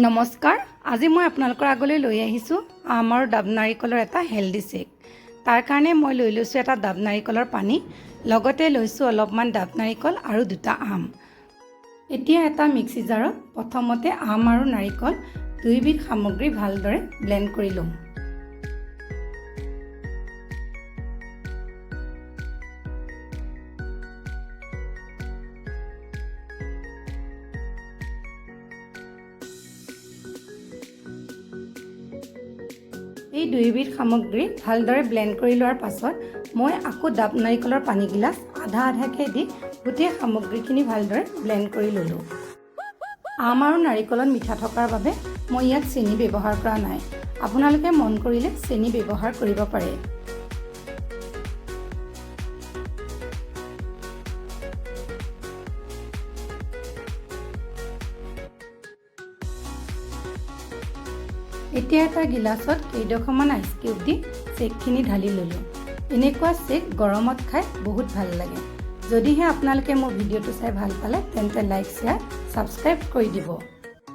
নমস্কাৰ, আজি মই আপোনালোকৰ আগলৈ লৈ আহিছোঁ আম আৰু ডাব নাৰিকলৰ এটা হেল্ডি শ্বেক। তাৰ কাৰণে মই লৈ লৈছোঁ এটা ডাব নাৰিকলৰ পানী, লগতে লৈছোঁ অলপমান ডাব নাৰিকল আৰু দুটা আম। এতিয়া এটা মিক্সি জাৰত প্ৰথমতে আম আৰু নাৰিকল দুইবিধ সামগ্ৰী ভালদৰে ব্লেণ্ড কৰি ল'ম। এই দুইবিধ সামগ্ৰী ভালদৰে ব্লেণ্ড কৰি লোৱাৰ পাছত মই আকৌ ডাব নাৰিকলৰ পানীগিলাচ আধাকৈ দি গোটেই সামগ্ৰীখিনি ভালদৰে ব্লেণ্ড কৰি ল'লোঁ। আম আৰু নাৰিকলত মিঠা থকাৰ বাবে মই ইয়াত চেনি ব্যৱহাৰ কৰা নাই। আপোনালোকে মন কৰিলে চেনি ব্যৱহাৰ কৰিব পাৰে। এতিয়া এটা গিলাচত কেইডোখৰমান আইচ কিউব দি শ্বেকখিনি ঢালি ল'লোঁ। এনেকুৱা শ্বেক গৰমত খাই বহুত ভাল লাগে। যদিহে আপোনালোকে মোৰ ভিডিঅ'টো চাই ভাল পালে তেন্তে লাইক, শ্বেয়াৰ, ছাবস্ক্ৰাইব কৰি দিব।